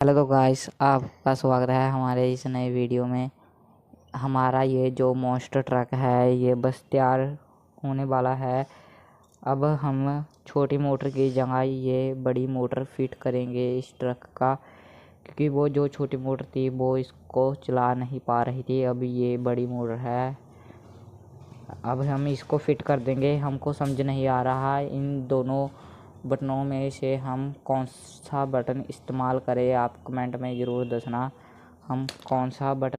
Hello तो guys, आपका स्वागत है हमारे इस नए वीडियो में। हमारा ये जो मॉन्स्टर ट्रक है ये बस तैयार होने वाला है। अब हम छोटी मोटर की जगह ये बड़ी मोटर फिट करेंगे इस ट्रक का, क्योंकि वो जो छोटी मोटर थी वो इसको चला नहीं पा रही थी। अब ये बड़ी मोटर है, अब हम इसको फिट कर देंगे। हमको समझ नहीं आ रहा है इन दोनों बटनों में से हम कौन सा बटन इस्तेमाल करें। आप कमेंट में ज़रूर दसना हम कौन सा बटन